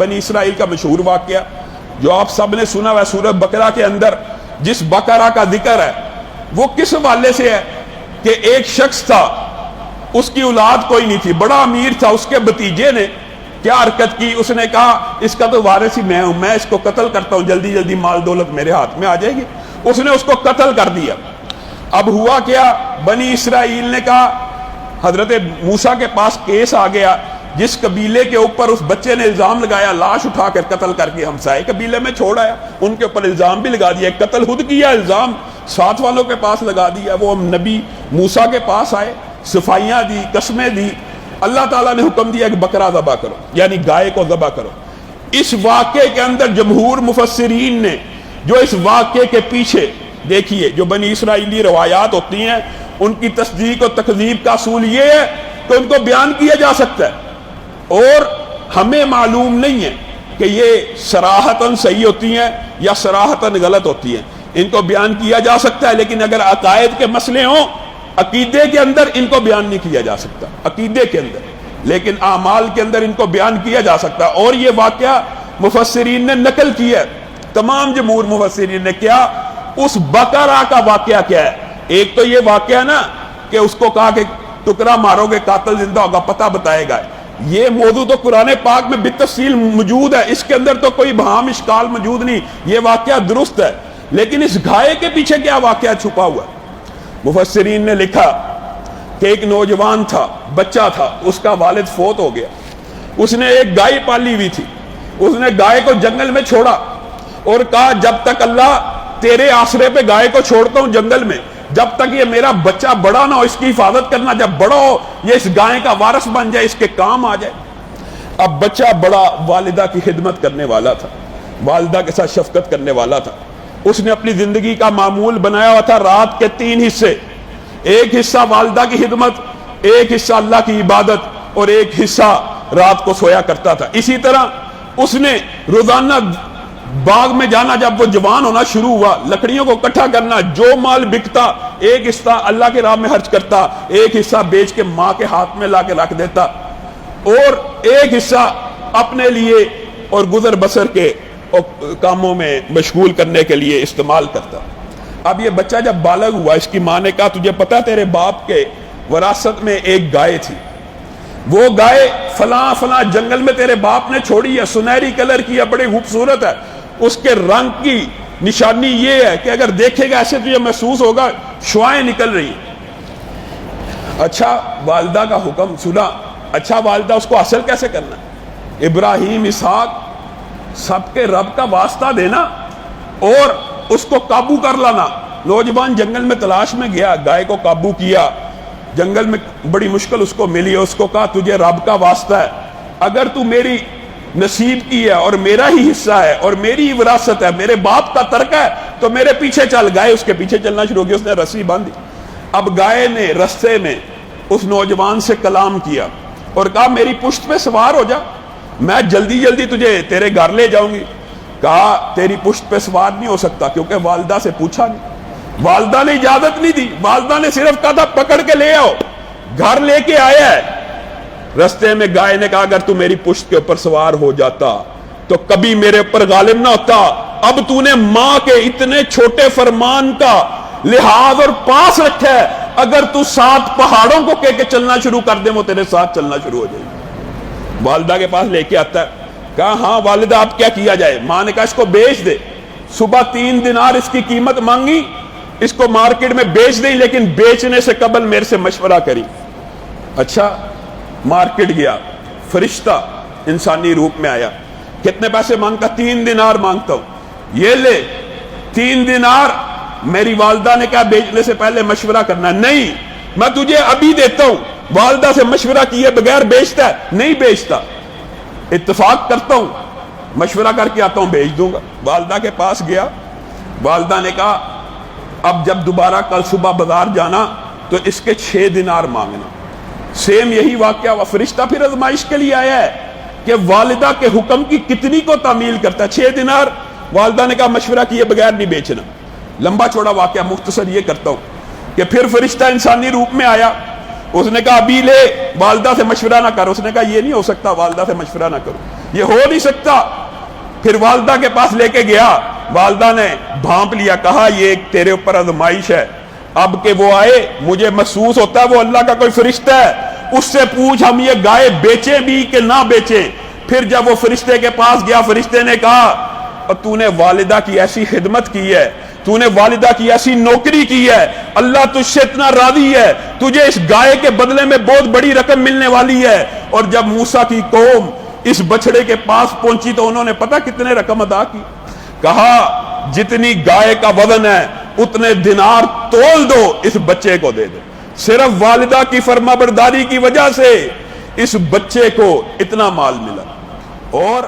بنی اسرائیل کا مشہور واقعہ جو آپ سب نے سنا ہے سورہ بقرہ کے اندر، جس بقرہ کا ذکر ہے وہ کس حوالے سے ہے کہ ایک شخص تھا، اس کی اولاد کوئی نہیں تھی، بڑا امیر تھا، اس کے بھتیجے نے کیا حرکت کی، اس نے کہا اس کا تو وارث ہی میں ہوں، میں اس کو قتل کرتا ہوں، جلدی جلدی مال دولت میرے ہاتھ میں آ جائے گی۔ اس نے اس کو قتل کر دیا۔ اب ہوا کیا، بنی اسرائیل نے کہا، حضرت موسیٰ کے پاس کیس آ گیا، جس قبیلے کے اوپر اس بچے نے الزام لگایا، لاش اٹھا کر قتل کر کے ہمسائے قبیلے میں چھوڑ آیا، ان کے اوپر الزام بھی لگا دیا، قتل خود کیا، الزام ساتھ والوں کے پاس لگا دیا۔ وہ نبی موسیٰ کے پاس آئے، صفائیاں دی، قسمیں دی، اللہ تعالیٰ نے حکم دیا کہ بکرا ذبح کرو، یعنی گائے کو ذبح کرو۔ اس واقعے کے اندر جمہور مفسرین نے جو اس واقعے کے پیچھے دیکھیے، جو بنی اسرائیلی روایات ہوتی ہیں ان کی تصدیق و تکذیب کا اصول یہ ہے کہ ان کو بیان کیا جا سکتا ہے، اور ہمیں معلوم نہیں ہے کہ یہ صراحتاً صحیح ہوتی ہیں یا صراحتاً غلط ہوتی ہیں، ان کو بیان کیا جا سکتا ہے، لیکن اگر عقائد کے مسئلے ہوں، عقیدے کے اندر ان کو بیان نہیں کیا جا سکتا، عقیدے کے اندر، لیکن اعمال کے اندر ان کو بیان کیا جا سکتا۔ اور یہ واقعہ مفسرین نے نقل کیا ہے، تمام جمہور مفسرین نے کیا، اس بقرہ کا واقعہ کیا ہے۔ ایک تو یہ واقعہ نا کہ اس کو کہا کہ ٹکڑا مارو گے قاتل زندہ ہوگا، پتہ بتائے گا، یہ موضوع تو قرآن پاک میں بالتفصیل موجود ہے، اس کے اندر تو کوئی بہام اشکال موجود نہیں، یہ واقعہ درست ہے، لیکن اس گائے کے پیچھے کیا واقعہ چھپا ہوا ہے؟ مفسرین نے لکھا کہ ایک نوجوان تھا، بچہ تھا، اس کا والد فوت ہو گیا، اس نے ایک گائے پالی ہوئی تھی، اس نے گائے کو جنگل میں چھوڑا اور کہا جب تک اللہ تیرے آسرے پہ گائے کو چھوڑتا ہوں جنگل میں، جب تک یہ میرا بچہ بڑا نہ ہو اس کی حفاظت کرنا، جب بڑا ہو یہ اس گائے کا وارث بن جائے، اس کے کام آ جائے۔ اب بچہ بڑا والدہ کی خدمت کرنے والا تھا، والدہ کے ساتھ شفقت کرنے والا تھا، اس نے اپنی زندگی کا معمول بنایا ہوا تھا رات کے 3 حصے، ایک حصہ والدہ کی خدمت، ایک حصہ اللہ کی عبادت اور ایک حصہ رات کو سویا کرتا تھا۔ اسی طرح اس نے روزانہ باغ میں جانا، جب وہ جوان ہونا شروع ہوا، لکڑیوں کو اکٹھا کرنا، جو مال بکتا ایک حصہ اللہ کے راہ میں خرچ کرتا، ایک حصہ بیچ کے ماں کے ہاتھ میں لا کے رکھ دیتا، اور ایک حصہ اپنے لیے اور گزر بسر کے کاموں میں مشغول کرنے کے لیے استعمال کرتا۔ اب یہ بچہ جب بالغ ہوا، اس کی ماں نے کہا تجھے پتا تیرے باپ کے وراثت میں ایک گائے تھی، وہ گائے فلاں فلاں جنگل میں تیرے باپ نے چھوڑی ہے، سنہری کلر کی ہے، بڑی خوبصورت ہے، اس کے رنگ کی نشانی یہ ہے کہ اگر دیکھے گا ایسے تجھے محسوس ہوگا شعائیں نکل رہی ہیں۔ اچھا والدہ کا حکم سنا، اچھا والدہ اس کو حاصل کیسے کرنا ہے؟ ابراہیم اسحاق سب کے رب کا واسطہ دینا اور اس کو قابو کر لانا۔ نوجوان جنگل میں تلاش میں گیا، گائے کو قابو کیا، جنگل میں بڑی مشکل اس کو ملی، اس کو کہا تجھے رب کا واسطہ ہے، اگر تو میری نصیب کی ہے اور میرا ہی حصہ ہے اور میری ہی وراثت ہے، میرے باپ کا ترکہ ہے، تو میرے پیچھے چل۔ گائے اس کے پیچھے چلنا شروع کی، اس نے رسی باندھی۔ اب گائے نے رستے میں اس نوجوان سے کلام کیا اور کہا میری پشت پہ سوار ہو جا، میں جلدی جلدی تجھے تیرے گھر لے جاؤں گی۔ کہا تیری پشت پہ سوار نہیں ہو سکتا، کیونکہ والدہ سے پوچھا نہیں، والدہ نے اجازت نہیں دی، والدہ نے صرف کہا تھا پکڑ کے لے آؤ، گھر لے کے آیا ہے۔ رستے میں گائے نے کہا اگر تو میری پشت کے اوپر سوار ہو جاتا تو کبھی میرے اوپر غالب نہ ہوتا، اب تو نے ماں کے اتنے چھوٹے فرمان کا لحاظ اور پاس رکھا ہے، اگر تو 7 پہاڑوں کو کہہ کے چلنا شروع کر دے وہ تیرے ساتھ چلنا شروع ہو جائے گی۔ والدہ کے پاس لے کے آتا ہے، کہا ہاں والدہ اب کیا کیا جائے؟ ماں نے کہا اس کو بیچ دے، صبح 3 دینار اس کی قیمت مانگی، اس کو مارکیٹ میں بیچ دیں، لیکن بیچنے سے قبل میرے سے مشورہ کری۔ اچھا مارکیٹ گیا، فرشتہ انسانی روپ میں آیا، کتنے پیسے مانگتا؟ 3 دینار مانگتا ہوں، یہ لے 3 دینار۔ میری والدہ نے کہا بیچنے سے پہلے مشورہ کرنا، نہیں میں تجھے ابھی دیتا ہوں، والدہ سے مشورہ کیے بغیر بیچتا ہے؟ نہیں بیچتا، اتفاق کرتا ہوں، مشورہ کر کے آتا ہوں بیچ دوں گا۔ والدہ کے پاس گیا، والدہ نے کہا اب جب دوبارہ کل صبح بازار جانا تو اس کے 6 دینار مانگنا۔ سیم یہی واقعہ ہوا، فرشتہ پھر آزمائش کے لیے آیا ہے کہ والدہ کے حکم کی کتنی کو تعمیل کرتا ہے۔ 6 دینار والدہ نے کہا مشورہ کیے بغیر نہیں بیچنا۔ لمبا چوڑا واقعہ مختصر یہ کرتا ہوں کہ پھر فرشتہ انسانی روپ میں آیا، اس نے کہا ابھی لے، والدہ سے مشورہ نہ کرو، اس نے کہا یہ نہیں ہو سکتا، والدہ سے مشورہ نہ کرو۔ یہ ہو نہیں سکتا. پھر والدہ کے پاس لے کے گیا, والدہ نے بھانپ لیا, کہا یہ ایک تیرے اوپر آزمائش ہے, اب کہ وہ آئے مجھے محسوس ہوتا ہے وہ اللہ کا کوئی فرشتہ ہے, اس سے پوچھ ہم یہ گائے بیچیں بھی کہ نہ بیچیں. پھر جب وہ فرشتے کے پاس گیا, فرشتے نے کہا تو نے والدہ کی ایسی خدمت کی ہے, تو نے والدہ کی ایسی نوکری کی ہے, اللہ تجھ سے اتنا راضی ہے, تجھے اس گائے کے بدلے میں بہت بڑی رقم ملنے والی ہے. اور جب موسیٰ کی قوم اس بچڑے کے پاس پہنچی تو انہوں نے پتہ کتنے رقم ادا کی, کہا جتنی گائے کا وزن ہے اتنے دینار تول دو, اس بچے کو دے دو. صرف والدہ کی فرما برداری کی وجہ سے اس بچے کو اتنا مال ملا. اور